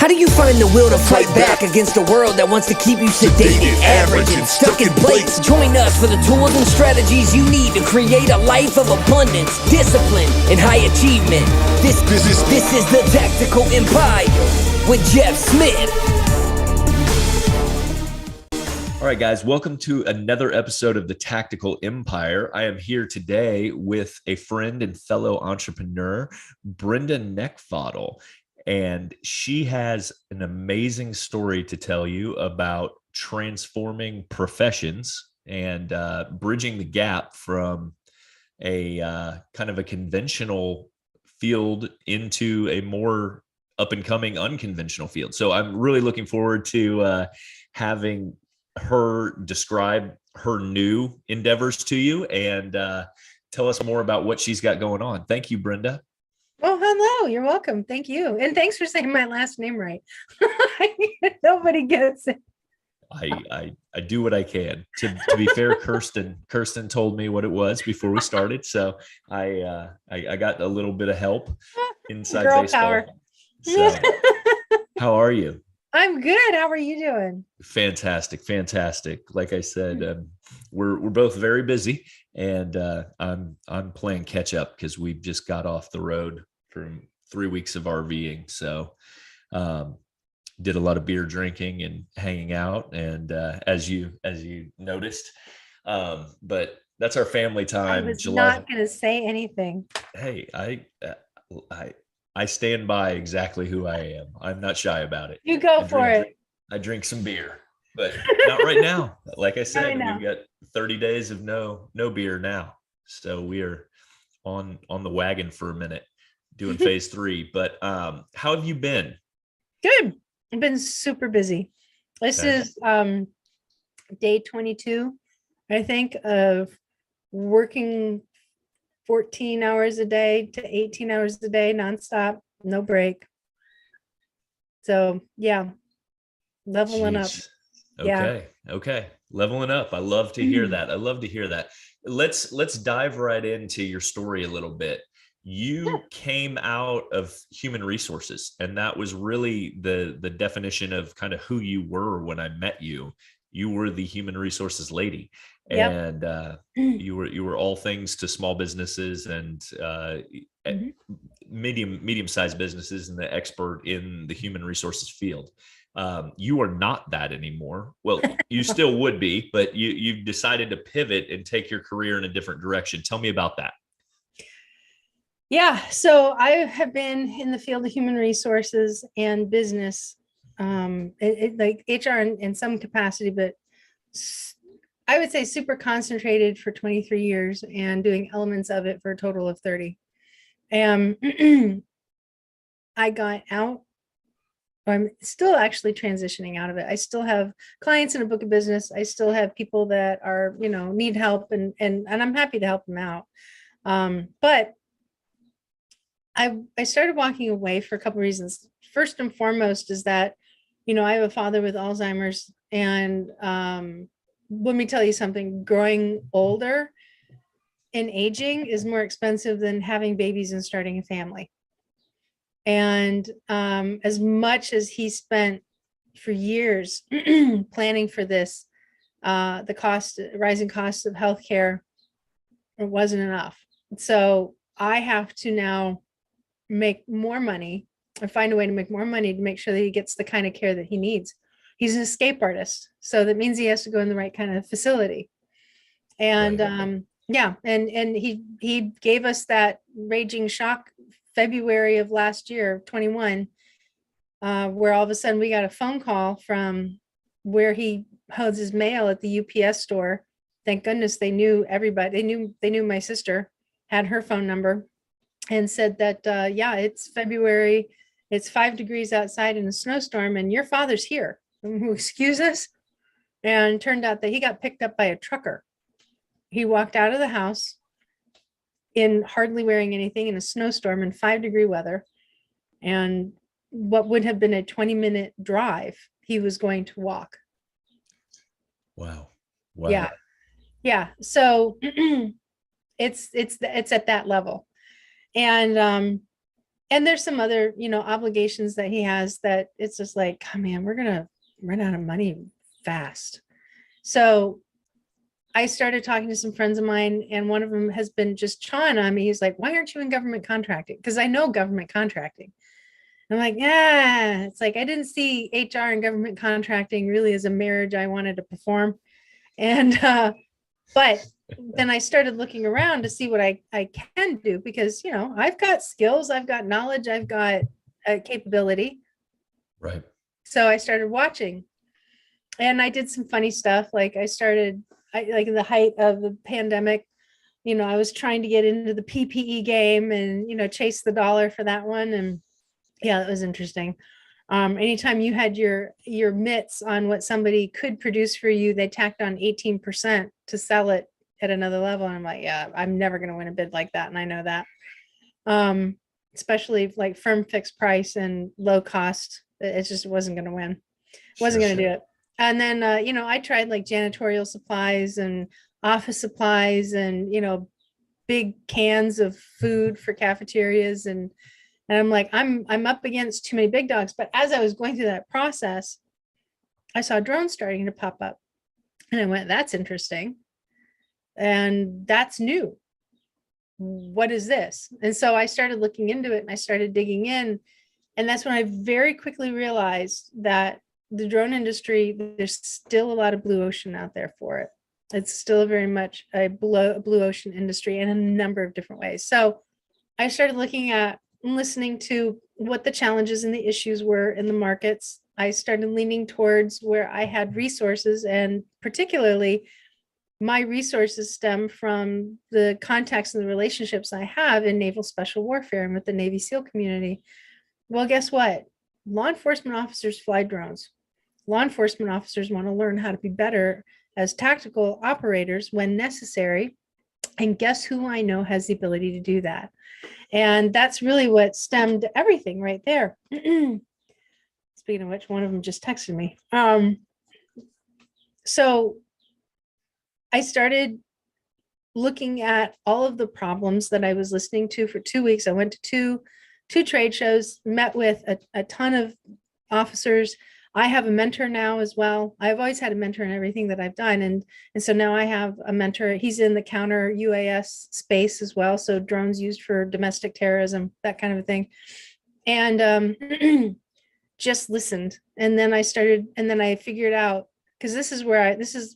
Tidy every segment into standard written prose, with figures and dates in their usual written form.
How do you find the will to fight back against a world that wants to keep you sedated, average, and stuck in place? Join us for the tools and strategies you need to create a life of abundance, discipline, and high achievement. This is the Tactical Empire with Jeff Smith. All right, guys, welcome to another episode of the Tactical Empire. I am here today with a friend and fellow entrepreneur, Brenda Neckvatal, and she has an amazing story to tell you about transforming professions and bridging the gap from a kind of a conventional field into a more up-and-coming unconventional field. So I'm really looking forward to having her describe her new endeavors to you and tell us more about what she's got going on. Thank you, Brenda. Oh, hello. You're welcome. Thank you. And thanks for saying my last name right. Nobody gets it. I do what I can. To be fair, Kirsten told me what it was before we started. So I got a little bit of help inside Girl baseball. power. So, how are you? I'm good. How are you doing? Fantastic. Like I said, we're both very busy, and I'm playing catch up because we just got off the road from 3 weeks of RVing. So did a lot of beer drinking and hanging out, and as you noticed, but that's our family time. I was not going to say anything. Hey, I stand by exactly who I am. I'm not shy about it. You go for it. I drink some beer, but not right now. Like I said, we've got 30 days of no beer now. So we are on the wagon for a minute doing phase 3. But how have you been? Good. I've been super busy. This is day 22, I think, of working 14 hours a day to 18 hours a day, nonstop, no break. So yeah, leveling up. Okay. Leveling up. I love to hear that. Let's dive right into your story a little bit. You came out of human resources, and that was really the definition of kind of who you were when I met you. You were the human resources lady. And you were all things to small businesses and medium-sized businesses, and the expert in the human resources field. You are not that anymore. Well, you still would be, but you've decided to pivot and take your career in a different direction. Tell me about that. Yeah, so I have been in the field of human resources and business, like HR in some capacity, but I would say super concentrated for 23 years and doing elements of it for a total of 30. I got out. I'm still actually transitioning out of it. I still have clients in a book of business. I still have people that are, need help, and I'm happy to help them out. But I started walking away for a couple of reasons. First and foremost is that, I have a father with Alzheimer's, and let me tell you something, growing older and aging is more expensive than having babies and starting a family. And as much as he spent for years planning for this, the rising costs of healthcare, it wasn't enough. So I have to now make more money and find a way to make more money to make sure that he gets the kind of care that he needs. He's an escape artist, so that means he has to go in the right kind of facility. And and he gave us that raging shock February of last year, 21, where all of a sudden we got a phone call from where he holds his mail at the UPS store. Thank goodness they knew everybody. They knew my sister, had her phone number, and said that it's February, it's 5 degrees outside in a snowstorm, and your father's here. Excuse us. And turned out that he got picked up by a trucker. He walked out of the house in hardly wearing anything in a snowstorm in 5-degree weather. And what would have been a 20-minute drive, he was going to walk. Wow. Yeah. So it's at that level. And And there's some other, obligations that he has that it's just like, oh man, we're gonna run out of money fast. So I started talking to some friends of mine, and one of them has been just chawing on me. He's like, why aren't you in government contracting? Because I know government contracting. I'm like, yeah, it's like I didn't see HR and government contracting really as a marriage I wanted to perform. And but then I started looking around to see what I can do, because I've got skills, I've got knowledge, I've got capability. Right. So I started watching, and I did some funny stuff. Like like in the height of the pandemic, I was trying to get into the PPE game and chase the dollar for that one. And yeah, it was interesting. Anytime you had your mitts on what somebody could produce for you, they tacked on 18% to sell it at another level. And I'm like, yeah, I'm never going to win a bid like that. And I know that. Especially like firm fixed price and low cost, it just wasn't going to win. Wasn't going to do it. And then, I tried like janitorial supplies and office supplies and, big cans of food for cafeterias. And I'm like, I'm up against too many big dogs. But as I was going through that process, I saw drones starting to pop up. And I went, that's interesting. And that's new. What is this? And so I started looking into it, and I started digging in. And that's when I very quickly realized that the drone industry, there's still a lot of blue ocean out there for it. It's still very much a blue ocean industry in a number of different ways. So I started looking at and listening to what the challenges and the issues were in the markets. I started leaning towards where I had resources, and particularly my resources stem from the contacts and the relationships I have in naval special warfare and with the Navy SEAL community. Well, guess what? Law enforcement officers fly drones. Law enforcement officers want to learn how to be better as tactical operators when necessary. And guess who I know has the ability to do that? And that's really what stemmed everything right there. Speaking of which, one of them just texted me. So I started looking at all of the problems that I was listening to for 2 weeks. I went to two trade shows, met with a ton of officers. I have a mentor now as well. I've always had a mentor in everything that I've done. And so now I have a mentor. He's in the counter UAS space as well. So drones used for domestic terrorism, that kind of a thing. And just listened. And then I figured out, because this is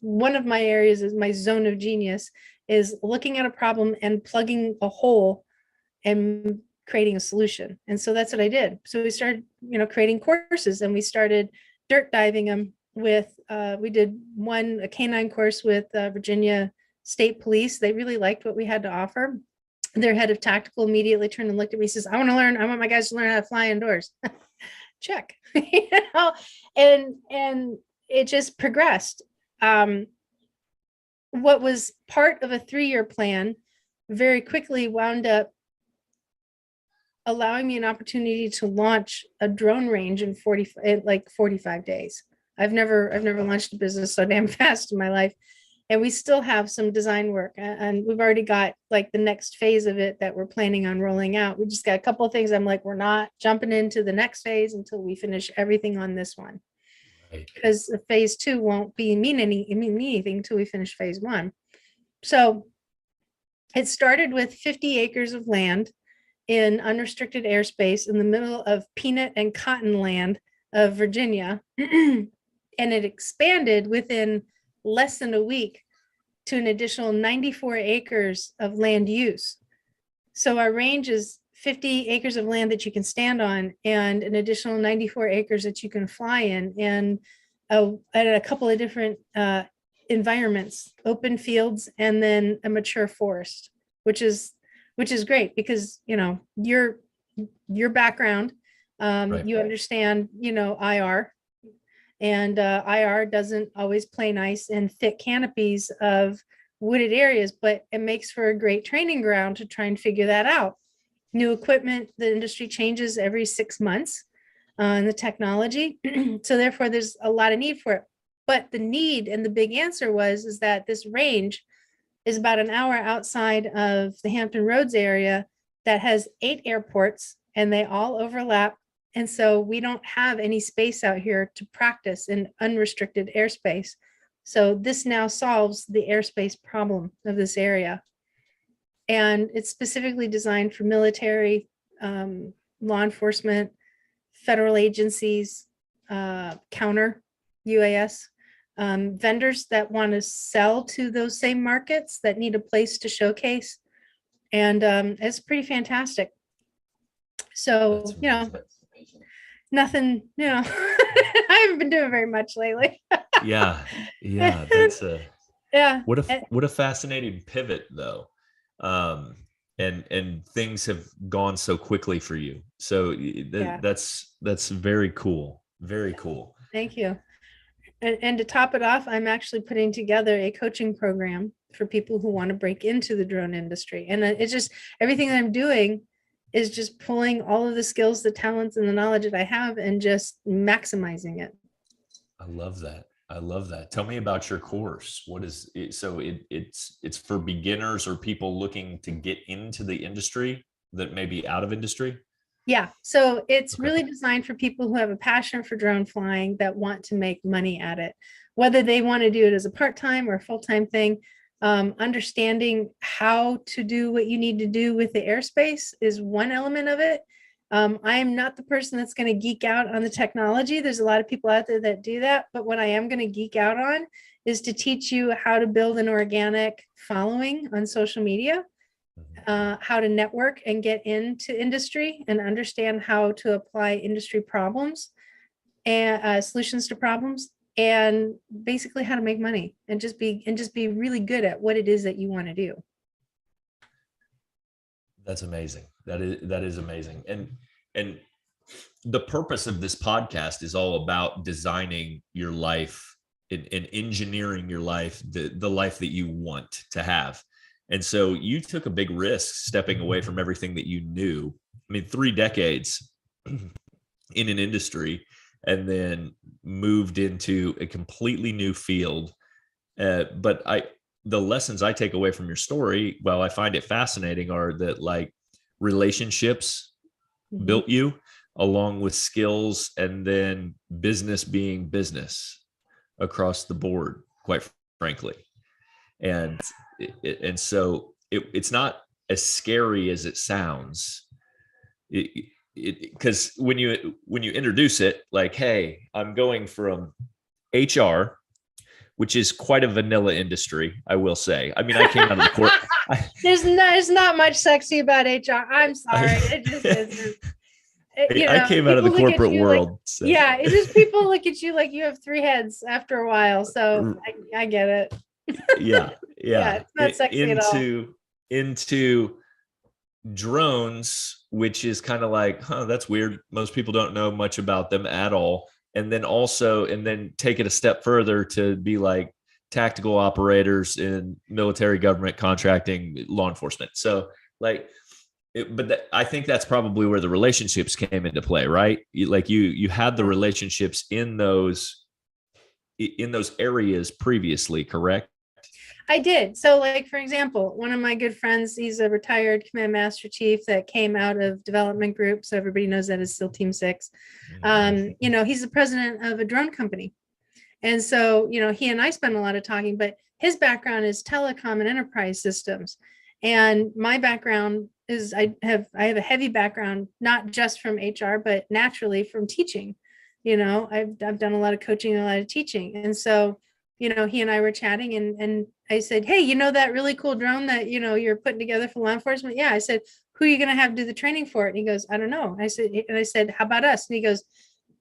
one of my areas, is my zone of genius, is looking at a problem and plugging a hole and creating a solution. And so that's what I did. So we started, creating courses, and we started dirt diving them with, we did a canine course with Virginia State Police. They really liked what we had to offer. Their head of tactical immediately turned and looked at me, says, I want my guys to learn how to fly indoors. Check. And it just progressed. What was part of a 3-year plan very quickly wound up allowing me an opportunity to launch a drone range in 45 days. I've never launched a business so damn fast in my life. And we still have some design work, and we've already got like the next phase of it that we're planning on rolling out. We just got a couple of things. I'm like, we're not jumping into the next phase until we finish everything on this one. Right. Because phase 2 won't mean anything until we finish phase 1. So it started with 50 acres of land in unrestricted airspace in the middle of peanut and cotton land of Virginia. And it expanded within less than a week to an additional 94 acres of land use. So our range is 50 acres of land that you can stand on, and an additional 94 acres that you can fly in, and at a couple of different environments, open fields, and then a mature forest, which is great because, your background, right. You understand, IR, and IR doesn't always play nice in thick canopies of wooded areas, but it makes for a great training ground to try and figure that out. New equipment, the industry changes every 6 months in the technology. So therefore there's a lot of need for it. But the need and the big answer is that this range is about an hour outside of the Hampton Roads area that has 8 airports and they all overlap. And so we don't have any space out here to practice in unrestricted airspace. So this now solves the airspace problem of this area. And it's specifically designed for military, law enforcement, federal agencies, counter UAS, vendors that want to sell to those same markets that need a place to showcase. And it's pretty fantastic. So, nothing, I haven't been doing very much lately. Yeah. That's yeah. What a fascinating pivot though. And things have gone so quickly for you. So that's very cool. Very cool. Thank you. And to top it off, I'm actually putting together a coaching program for people who want to break into the drone industry. And it's just everything that I'm doing is just pulling all of the skills, the talents, and the knowledge that I have and just maximizing it. I love that. Tell me about your course. What is it? So it's for beginners or people looking to get into the industry that may be out of industry? Yeah, so it's really designed for people who have a passion for drone flying that want to make money at it, whether they want to do it as a part-time or a full-time thing. Understanding how to do what you need to do with the airspace is one element of it. I am not the person that's going to geek out on the technology. There's a lot of people out there that do that, but what I am going to geek out on is to teach you how to build an organic following on social media, how to network and get into industry and understand how to apply industry problems and solutions to problems, and basically how to make money and just be really good at what it is that you want to do. That's amazing. That is amazing. And the purpose of this podcast is all about designing your life and engineering your life, the life that you want to have. And so you took a big risk stepping away from everything that you knew. I mean, 3 decades in an industry, and then moved into a completely new field. But the lessons I take away from your story, while I find it fascinating, are that like relationships built you, along with skills, and then business being business across the board, quite frankly. And so it's not as scary as it sounds. Because when you introduce it, like, hey, I'm going from HR, which is quite a vanilla industry, I will say. I mean, I came out of the court. There's not much sexy about HR. I'm sorry. It just isn't. I came out of the corporate world. Like, so. Yeah, it's just people look at you like you have 3 heads after a while. So I get it. Yeah. It's not sexy at all. Into drones, which is kind of like, that's weird. Most people don't know much about them at all. And then take it a step further to be like tactical operators in military, government, contracting, law enforcement. So like, I think that's probably where the relationships came into play, right? You had the relationships in those areas previously, correct? I did. So like, for example, one of my good friends, he's a retired command master chief that came out of development group. So everybody knows that is still Team 6. He's the president of a drone company. And so, he and I spend a lot of talking, but his background is telecom and enterprise systems. And my background is I have a heavy background, not just from HR, but naturally from teaching. I've done a lot of coaching and a lot of teaching. And so, he and I were chatting, and I said, hey, that really cool drone that, you're putting together for law enforcement? Yeah. I said, who are you going to have do the training for it? And he goes, I don't know. I said, how about us? And he goes,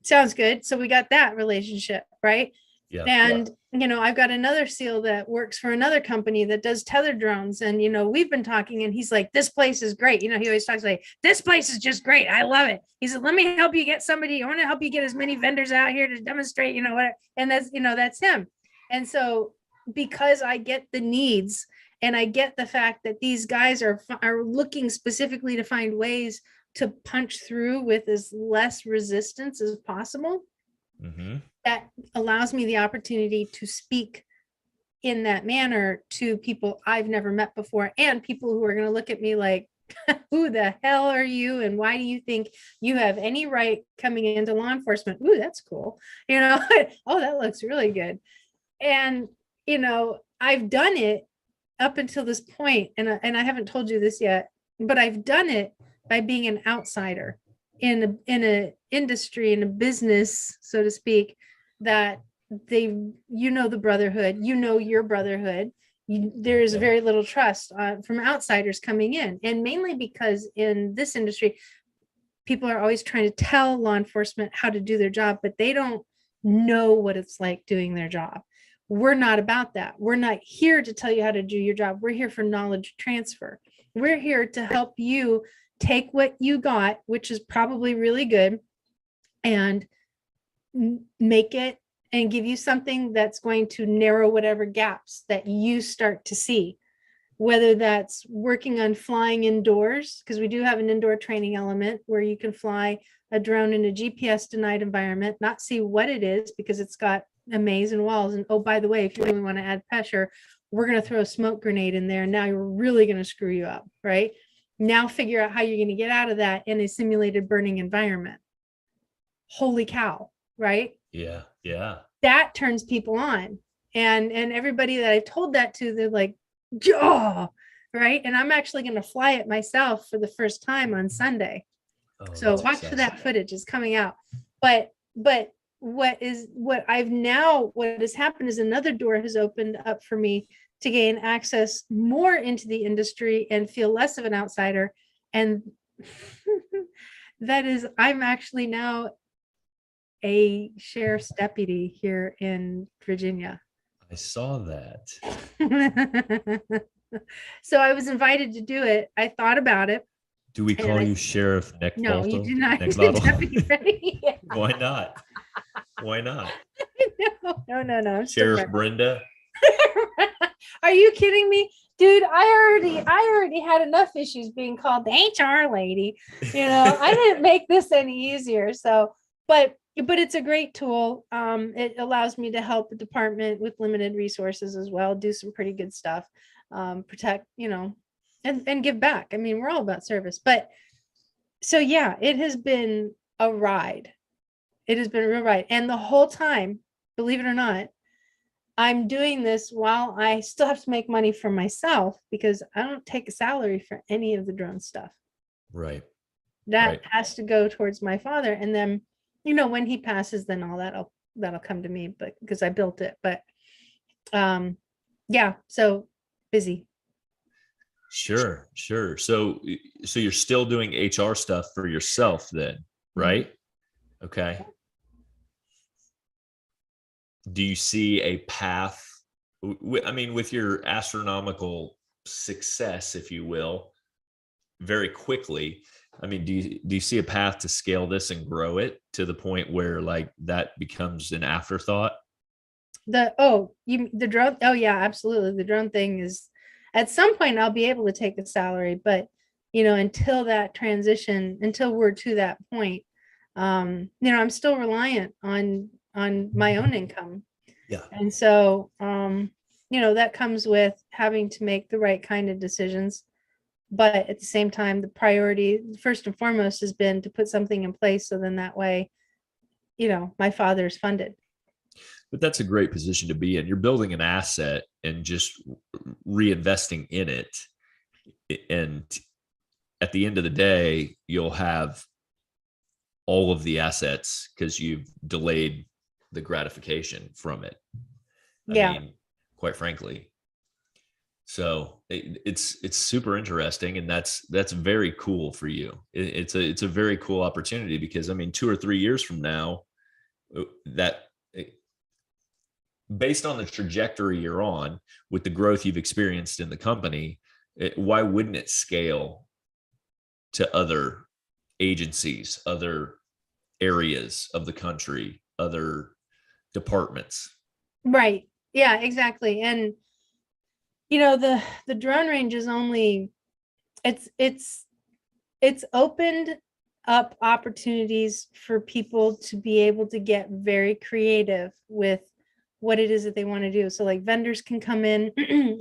sounds good. So we got that relationship. Right. Yeah. And, I've got another SEAL that works for another company that does tethered drones. And, we've been talking, and he's like, this place is great. He always talks like, this place is just great. I love it. He said, let me help you get somebody. I want to help you get as many vendors out here to demonstrate, what, and that's him. And so because I get the needs, and I get the fact that these guys are looking specifically to find ways to punch through with as less resistance as possible, that allows me the opportunity to speak in that manner to people I've never met before, and people who are going to look at me like, Who the hell are you? And why do you think you have any right coming into law enforcement? Ooh, that's cool. Oh, that looks really good. And, I've done it up until this point, and I haven't told you this yet, but I've done it by being an outsider in a industry, in a business, so to speak, that the brotherhood, your brotherhood, there is very little trust from outsiders coming in, and mainly because in this industry, people are always trying to tell law enforcement how to do their job, but they don't know what it's like doing their job. We're not about that. We're not here to tell you how to do your job. We're here for knowledge transfer. We're here to help you take what you got, which is probably really good, and make it and give you something that's going to narrow whatever gaps that you start to see, whether that's working on flying indoors, because we do have an indoor training element where you can fly a drone in a GPS denied environment, not see what it is because it's got a maze and walls. And oh, by the way, if you really want to add pressure, we're going to throw a smoke grenade in there. Now you're really going to screw you up, right? Now figure out how you're going to get out of that in a simulated burning environment. Holy cow, right? Yeah. Yeah. That turns people on. And everybody that I've told that to, they're like, jaw, right? And I'm actually going to fly it myself for the first time on Sunday. Oh, So watch for that footage. It's coming out. But what has happened is another door has opened up for me to gain access more into the industry and feel less of an outsider. And that is, I'm actually now a sheriff's deputy here in Virginia. I saw that. So I was invited to do it. I thought about it. Do we call you Sheriff Neckvatal? No, you do not. Yeah. Why not? Why not? No. Sheriff Brenda. Are you kidding me? Dude, I already had enough issues being called the HR lady. I didn't make this any easier. So, but it's a great tool. It allows me to help the department with limited resources as well, do some pretty good stuff, protect, and give back. I mean, we're all about service. But so yeah, it has been a ride. It has been a real ride. And the whole time, believe it or not, I'm doing this while I still have to make money for myself because I don't take a salary for any of the drone stuff. Right. That has to go towards my father. And then, when he passes, then all that'll come to me, but because I built it. But yeah, so busy. Sure. So you're still doing HR stuff for yourself then, right? Okay. Do you see a path? I mean, with your astronomical success, if you will, very quickly, I mean, do you see a path to scale this and grow it to the point where like that becomes an afterthought? The drone. Oh yeah, absolutely. The drone thing is, at some point I'll be able to take a salary, but until that transition, until we're to that point, I'm still reliant on my own income. Yeah. And so, that comes with having to make the right kind of decisions. But at the same time, the priority, first and foremost, has been to put something in place. So then that way, my father's funded. But that's a great position to be in. You're building an asset and just reinvesting in it. And at the end of the day, you'll have all of the assets because you've delayed the gratification from it. I mean, quite frankly. So it's super interesting, and that's very cool for you. It's a very cool opportunity because I mean, 2 or 3 years from now, based on the trajectory you're on with the growth you've experienced in the company, why wouldn't it scale to other agencies, other areas of the country, other departments? Right. Yeah, exactly. And the drone range is only, it's opened up opportunities for people to be able to get very creative with what it is that they want to do. So like vendors can come in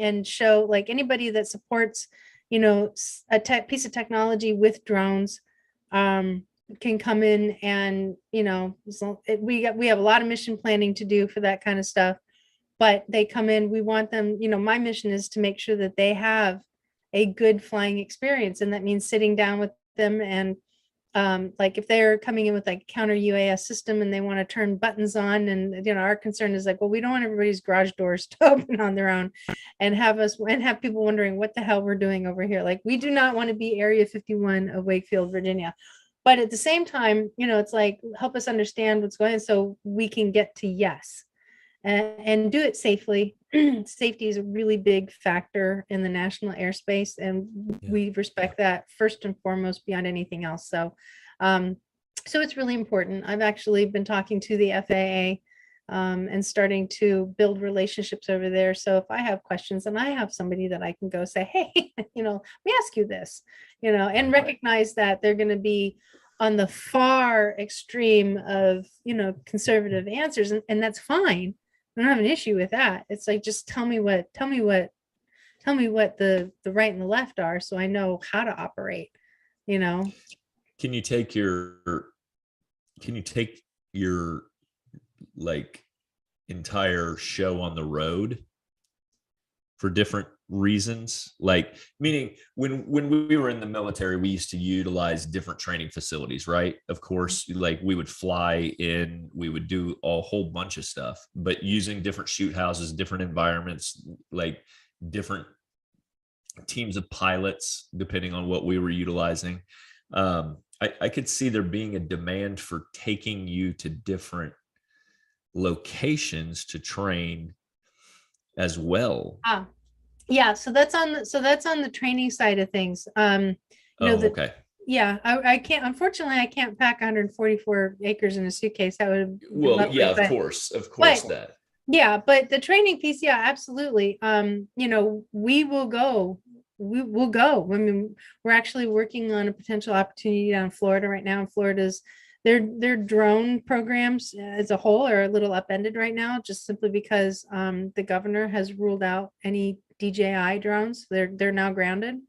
and show, like anybody that supports a piece of technology with drones can come in and, we have a lot of mission planning to do for that kind of stuff, but they come in, we want them, my mission is to make sure that they have a good flying experience. And that means sitting down with them and like if they're coming in with like a counter UAS system and they want to turn buttons on, and our concern is like, well, we don't want everybody's garage doors to open on their own and have people wondering what the hell we're doing over here. Like, we do not want to be Area 51 of Wakefield, Virginia. But at the same time, it's like, help us understand what's going on so we can get to yes and do it safely. Safety is a really big factor in the national airspace, and we respect that first and foremost beyond anything else. So, so it's really important. I've actually been talking to the FAA and starting to build relationships over there. So if I have questions and I have somebody that I can go say, hey, let me ask you this, and recognize that they're going to be on the far extreme of, conservative answers, and that's fine. I don't have an issue with that. It's like, just tell me what the right and the left are, so I know how to operate, Can you take your like entire show on the road for different reasons? Like, meaning when we were in the military, we used to utilize different training facilities, right? Of course, like we would fly in, we would do a whole bunch of stuff, but using different shoot houses, different environments, like different teams of pilots, depending on what we were utilizing. I could see there being a demand for taking you to different locations to train as well. Yeah, so that's on the training side of things. Okay. Yeah, I can't, unfortunately, I can't pack 144 acres in a suitcase. That would, well, yeah, of course that. Yeah, but the training piece, yeah, absolutely. We will go. We will go. I mean, we're actually working on a potential opportunity down in Florida right now. And Florida's their drone programs as a whole are a little upended right now, just simply because the governor has ruled out any DJI drones. They're now grounded.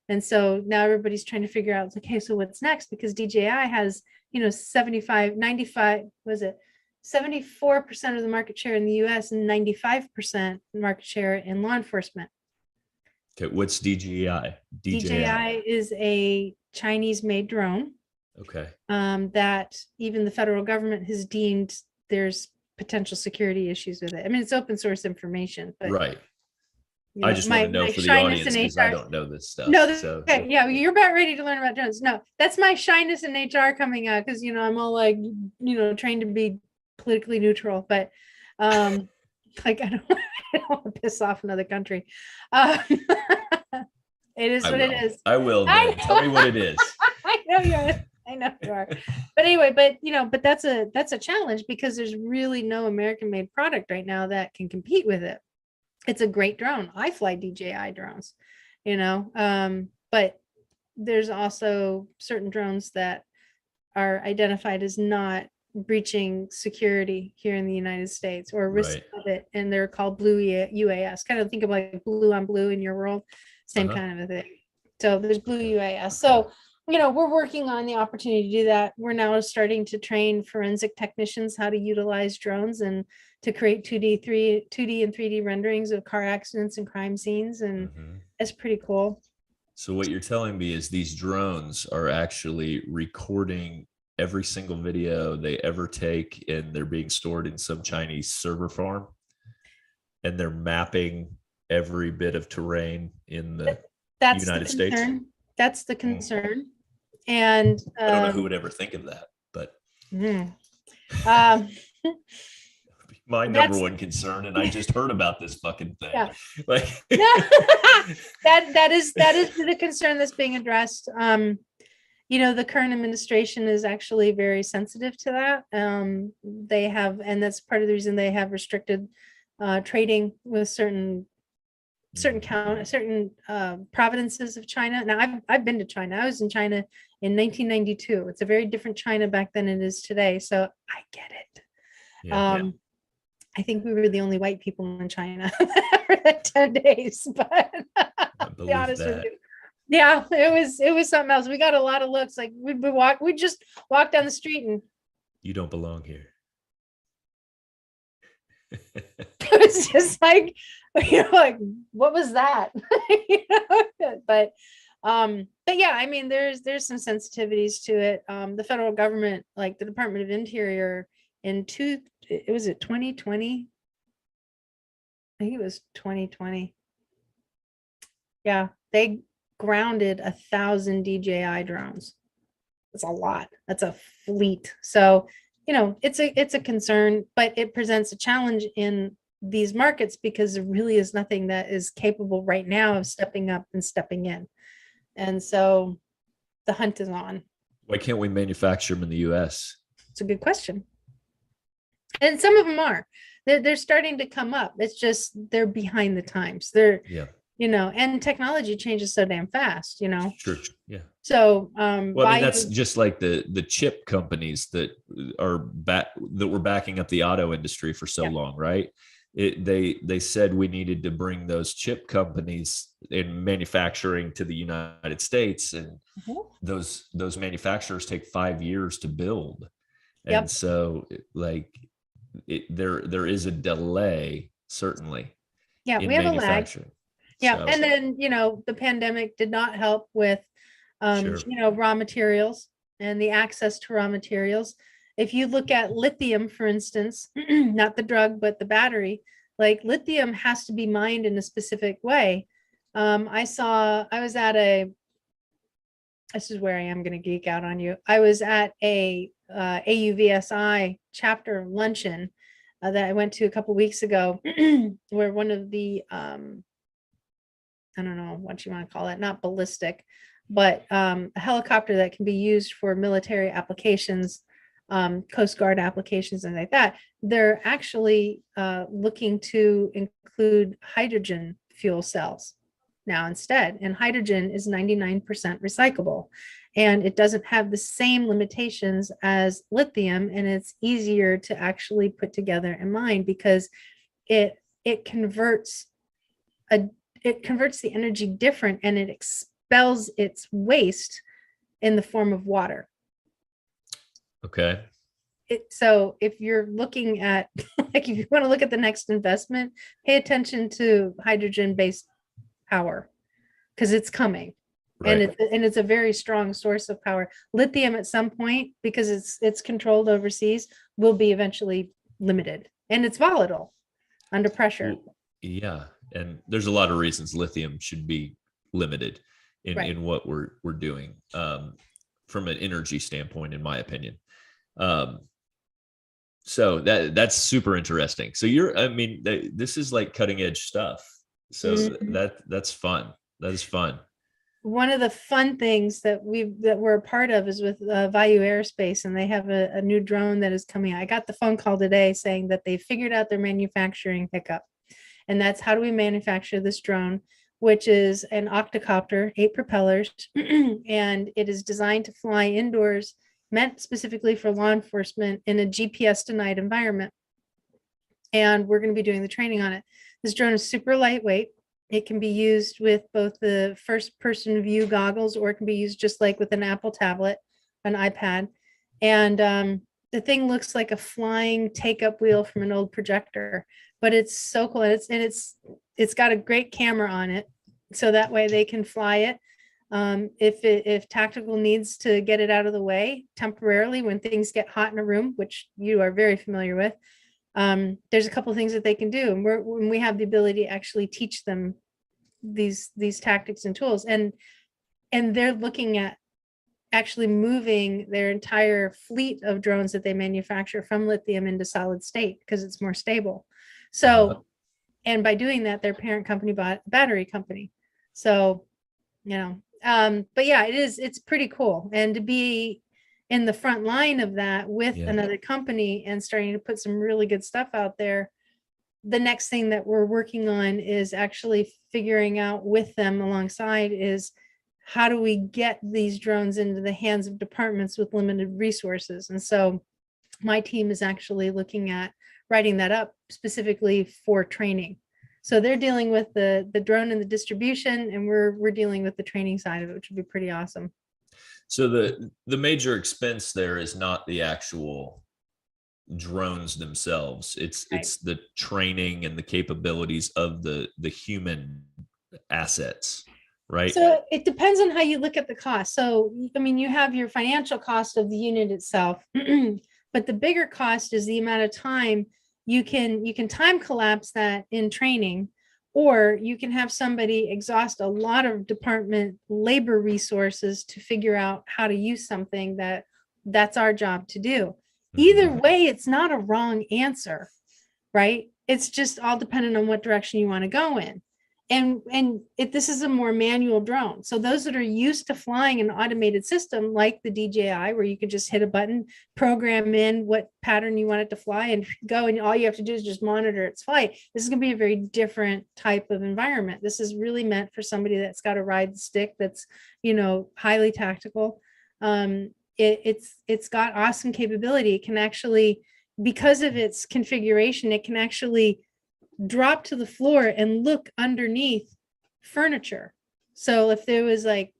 And so now everybody's trying to figure out, okay, so what's next? Because DJI has, 75, 95, was it 74% of the market share in the US and 95% market share in law enforcement. Okay, what's DJI? DJI is a Chinese made drone. Okay. That even the federal government has deemed there's potential security issues with it. I mean, it's open source information, but right. I just want to know for the audience, because I don't know this stuff. No, okay, yeah, you're about ready to learn about drones. No, that's my shyness in HR coming out, because I'm all like, trained to be politically neutral, but like I don't want to piss off another country. It is what it is. I will. Tell me what it is. I know you are. But anyway, but that's a challenge, because there's really no American made product right now that can compete with it. It's a great drone. I fly DJI drones, but there's also certain drones that are identified as not breaching security here in the United States, or risk of it, and they're called blue UAS. Kind of think of like blue on blue in your world, same kind of a thing. So there's blue UAS. So we're working on the opportunity to do that. We're now starting to train forensic technicians how to utilize drones and to create 2D and 3D renderings of car accidents and crime scenes, and it's pretty cool. So what you're telling me is these drones are actually recording every single video they ever take, and they're being stored in some Chinese server farm, and they're mapping every bit of terrain in the United States. That's the concern. And I don't know who would ever think of that, but my number one concern, and I just heard about this fucking thing. Yeah. Like that is the concern that's being addressed. The current administration is actually very sensitive to that. They have, and that's part of the reason they have restricted trading with certain provinces of China. Now I've been to China. I was in China in 1992. It's a very different China back then than it is today. So I get it. Yeah. I think we were the only white people in China for 10 days, but to be honest with you. Yeah, it was something else. We got a lot of looks. Like we just walk down the street and You don't belong here. it was just like, like, what was that? But yeah, I mean, there's some sensitivities to it. The federal government, like the Department of Interior, it was it 2020? I think it was 2020. Yeah, they grounded 1,000 DJI drones. That's a lot. That's a fleet. So, it's a concern, but it presents a challenge in these markets because there really is nothing that is capable right now of stepping up and stepping in. And so the hunt is on. Why can't we manufacture them in the US? It's a good question. And some of them are. They're starting to come up. It's just they're behind the times. Yeah. And technology changes so damn fast, Sure. Yeah. So well, I mean, that's just like the chip companies that were backing up the auto industry for so long, right? They said we needed to bring those chip companies in manufacturing to the United States, and those manufacturers take 5 years to build, and so there is a delay, certainly. Yeah, in we have a lag. manufacturing. Yeah, So, and then the pandemic did not help with Sure. raw materials and the access to raw materials. If you look at lithium, for instance, not the drug, but the battery, like lithium has to be mined in a specific way. This is where I am going to geek out on you. I was at a AUVSI chapter luncheon that I went to a couple weeks ago, where one of the, I don't know what you want to call it, not ballistic, but a helicopter that can be used for military applications, Coast Guard applications, and like that. They're actually looking to include hydrogen fuel cells now instead. And hydrogen is 99% recyclable. And it doesn't have the same limitations as lithium, and it's easier to actually put together and mine because it converts the energy different, and it expels its waste in the form of water. Okay. So if you're looking at, like, if you want to look at the next investment, pay attention to hydrogen-based power because it's coming. Right. And it's a very strong source of power. Lithium at some point, because it's controlled overseas, will be eventually limited, and it's volatile under pressure. Yeah, and there's a lot of reasons lithium should be limited in what we're doing from an energy standpoint, in my opinion. So that's super interesting. So this is like cutting edge stuff. So that's fun. That is fun. One of the fun things that we're a part of is with Value Aerospace, and they have a new drone that is coming out. I got the phone call today saying that they figured out their manufacturing hiccup, and that's how do we manufacture this drone, which is an octocopter, 8 propellers, and it is designed to fly indoors, meant specifically for law enforcement in a GPS denied environment. And we're going to be doing the training on it. This drone is super lightweight. It can be used with both the first person view goggles, or it can be used just like with an Apple tablet, an iPad. And the thing looks like a flying take-up wheel from an old projector, but it's so cool. It's got a great camera on it, so that way they can fly it. If tactical needs to get it out of the way temporarily when things get hot in a room, which you are very familiar with, there's a couple of things that they can do, and when we have the ability to actually teach them these tactics and tools, and they're looking at actually moving their entire fleet of drones that they manufacture from lithium into solid state because it's more stable. So, and by doing that, their parent company bought a battery company. So, but yeah, it's pretty cool. And to be in the front line of that with another company and starting to put some really good stuff out there, the next thing that we're working on is actually figuring out with them alongside is how do we get these drones into the hands of departments with limited resources. And so my team is actually looking at writing that up specifically for training. So they're dealing with the drone and the distribution, and we're dealing with the training side of it, which would be pretty awesome. So the major expense there is not the actual drones themselves. It's Right. the training and the capabilities of the human assets, right? So it depends on how you look at the cost. So, I mean, you have your financial cost of the unit itself, but the bigger cost is the amount of time you can time collapse that in training, or you can have somebody exhaust a lot of department labor resources to figure out how to use something that's our job to do. Either way, it's not a wrong answer, right? It's just all dependent on what direction you want to go in. And this is a more manual drone. So those that are used to flying an automated system like the DJI, where you can just hit a button, program in what pattern you want it to fly and go, and all you have to do is just monitor its flight. This is going to be a very different type of environment. This is really meant for somebody that's got to ride the stick, that's, highly tactical. It's got awesome capability. It can actually, because of its configuration, it can actually drop to the floor and look underneath furniture. So if there was like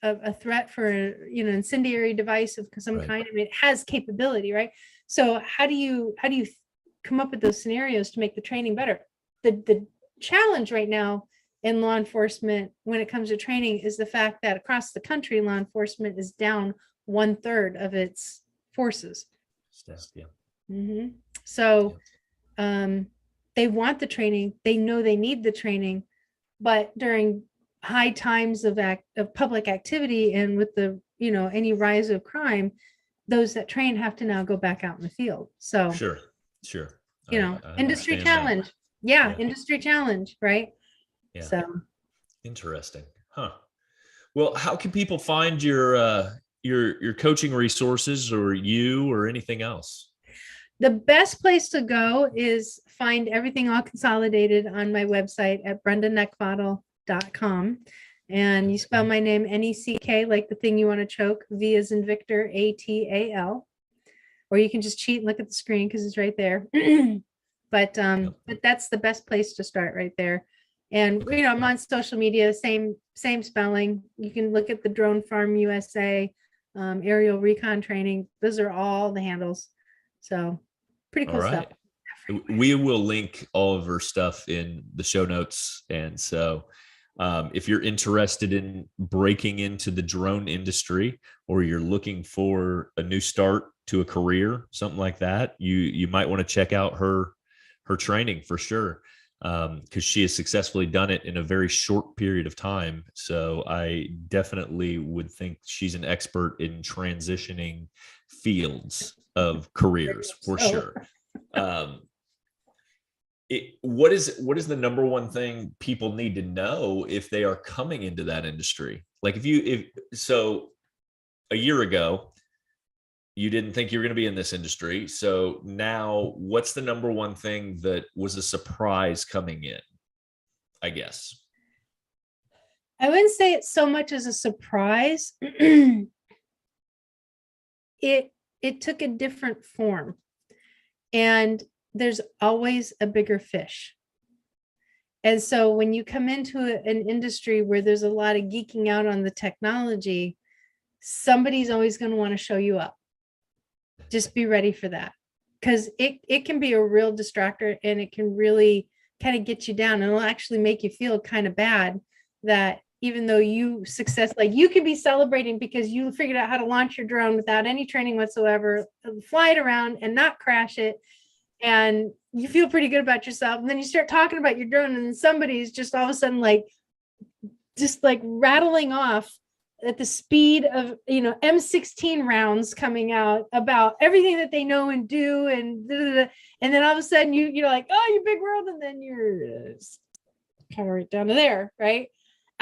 a threat for incendiary device of some Right. kind, I mean, it has capability, right? So how do you come up with those scenarios to make the training better? The challenge right now in law enforcement when it comes to training is the fact that across the country, law enforcement is down 1/3 of its forces. Yeah. So they want the training, they know they need the training, but during high times of public activity and with the any rise of crime, those that train have to now go back out in the field. So Sure. I industry understand challenge. that. Yeah, industry challenge, right? Yeah. So Interesting. Huh. Well, how can people find your coaching resources or you or anything else? the best place to go is find everything all consolidated on my website at brendaneckvatal.com. And you spell my name Neck, like the thing you want to choke, V as in Victor, ATAL. Or you can just cheat and look at the screen because it's right there. But that's the best place to start right there. And I'm on social media, same spelling. You can look at the Drone Farm USA, aerial recon training. Those are all the handles. So pretty cool stuff. We will link all of her stuff in the show notes. And so if you're interested in breaking into the drone industry, or you're looking for a new start to a career, something like that, you might want to check out her training for sure. Because she has successfully done it in a very short period of time. So I definitely would think she's an expert in transitioning fields of careers for sure. What is the number one thing people need to know if they are coming into that industry? Like so a year ago, you didn't think you were going to be in this industry. So now what's the number one thing that was a surprise coming in, I guess? I wouldn't say it's so much as a surprise. It took a different form, and there's always a bigger fish. And so when you come into an industry where there's a lot of geeking out on the technology, somebody's always going to want to show you up. Just be ready for that, because it can be a real distractor, and it can really kind of get you down, and it'll actually make you feel kind of bad that even though you could be celebrating because you figured out how to launch your drone without any training whatsoever, fly it around and not crash it, and you feel pretty good about yourself. And then you start talking about your drone, and then somebody's just all of a sudden just rattling off at the speed of M16 rounds coming out about everything that they know and do, and then all of a sudden you're like, oh, you big world, and then you're kind of right down to there, right?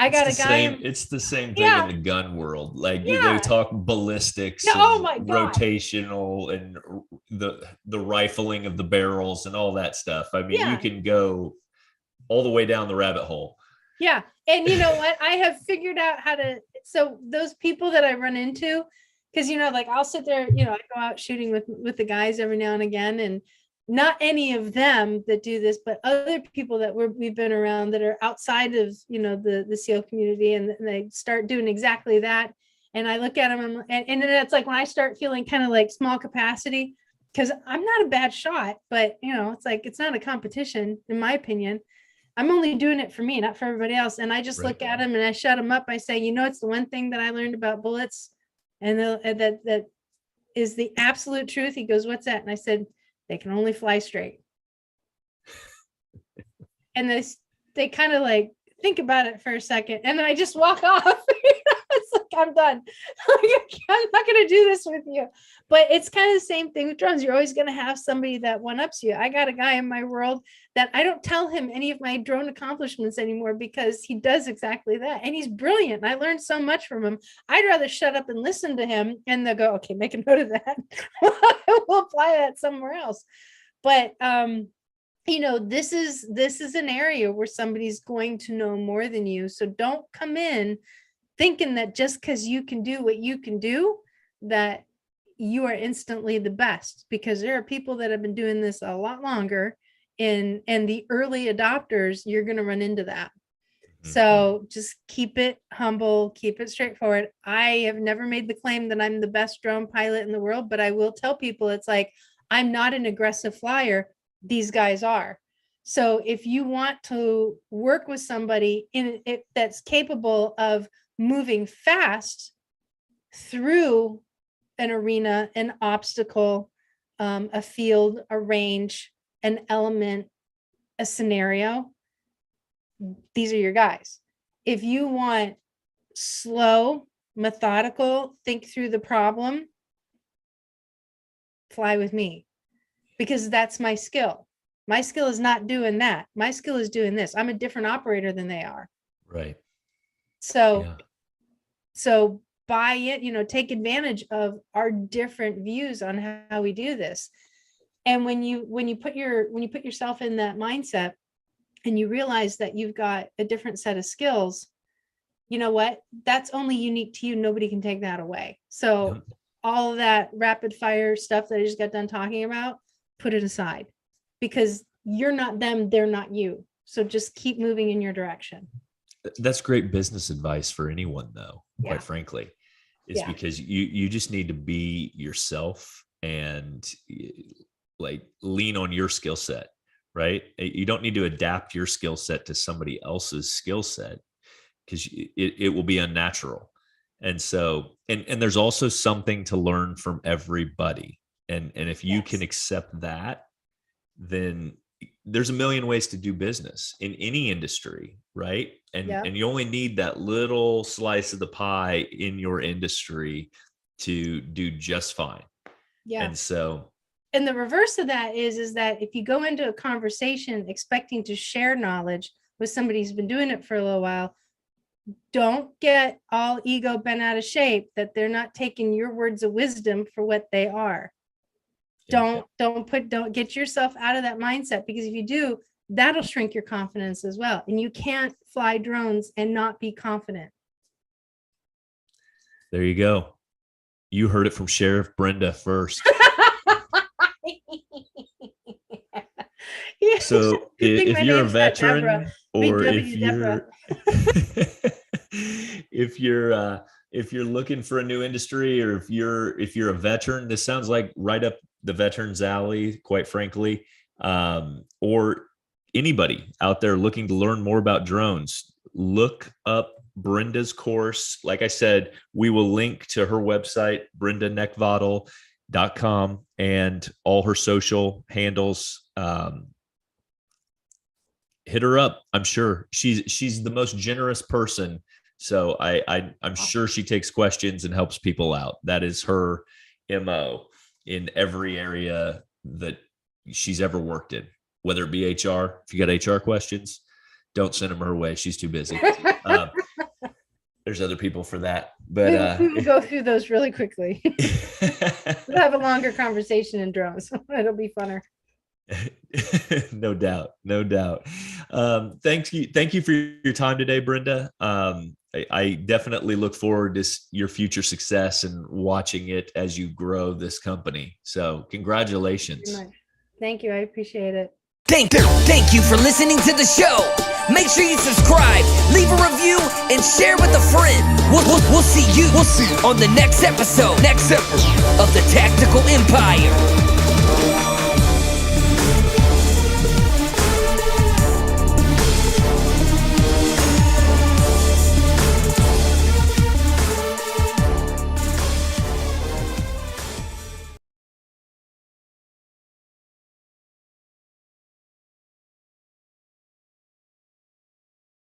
It's the same thing in the gun world. They talk ballistics, and rotational, and the rifling of the barrels and all that stuff. I mean, you can go all the way down the rabbit hole. Yeah. And you know what? I have figured out how to, so those people that I run into, because I'll sit there, I go out shooting with the guys every now and again, and not any of them that do this, but other people that we've been around that are outside of, the SEAL community, and they start doing exactly that. And I look at them, and then it's like when I start feeling kind of like small capacity, because I'm not a bad shot, but it's like, it's not a competition, in my opinion. I'm only doing it for me, not for everybody else. And I just look at them and I shut them up. I say, it's the one thing that I learned about bullets, and that is the absolute truth. He goes, "What's that?" And I said, "They can only fly straight." And they kind of like think about it for a second, and then I just walk off. It's like, I'm done. I'm not going to do this with you. But it's kind of the same thing with drones. You're always going to have somebody that one-ups you. I got a guy in my world that I don't tell him any of my drone accomplishments anymore, because he does exactly that. And he's brilliant. I learned so much from him. I'd rather shut up and listen to him, and they'll go, "Okay, make a note of that." We'll apply that somewhere else. But this is an area where somebody's going to know more than you. So don't come in thinking that just because you can do what you can do, that you are instantly the best, because there are people that have been doing this a lot longer, and the early adopters, you're going to run into that. So just keep it humble, keep it straightforward. I have never made the claim that I'm the best drone pilot in the world, but I will tell people, it's like, I'm not an aggressive flyer. These guys are. So if you want to work with somebody that's capable of moving fast through an arena, an obstacle, a field, a range, an element, a scenario, these are your guys. If you want slow, methodical, think through the problem, fly with me, because that's my skill. My skill is not doing that. My skill is doing this. I'm a different operator than they are. Right. So buy it, take advantage of our different views on how we do this. And when you put yourself in that mindset, and you realize that you've got a different set of skills, you know what? That's only unique to you. Nobody can take that away. So all of that rapid fire stuff that I just got done talking about, put it aside, because you're not them, they're not you. So just keep moving in your direction. That's great business advice for anyone, though, quite frankly, is because you just need to be yourself and like lean on your skill set, right? You don't need to adapt your skill set to somebody else's skill set, because it will be unnatural. And so, and there's also something to learn from everybody. And if you can accept that, then there's a million ways to do business in any industry, right? And you only need that little slice of the pie in your industry to do just fine. Yeah. And so, and the reverse of that is that if you go into a conversation expecting to share knowledge with somebody who's been doing it for a little while, don't get all ego bent out of shape that they're not taking your words of wisdom for what they are. Don't get yourself out of that mindset, because if you do, that'll shrink your confidence as well. And you can't fly drones and not be confident. There you go. You heard it from Sheriff Brenda first. So if you're a veteran, or if you're looking for a new industry, or if you're a veteran, this sounds like right up the veterans alley, quite frankly, or anybody out there looking to learn more about drones, look up Brenda's course. Like I said, we will link to her website, BrendaNeckvatal.com, and all her social handles. Hit her up. I'm sure she's the most generous person. So I'm sure she takes questions and helps people out. That is her MO in every area that she's ever worked in, whether it be HR. If you got HR questions, don't send them her way. She's too busy. There's other people for that. But we will go through those really quickly. We'll have a longer conversation in drones. It'll be funner. No doubt. Thank you for your time today, Brenda. I definitely look forward to your future success and watching it as you grow this company. So congratulations. Thank you. I appreciate it. Thank you for listening to the show. Make sure you subscribe, leave a review, and share with a friend. We'll see you on the next episode of the Tactical Empire.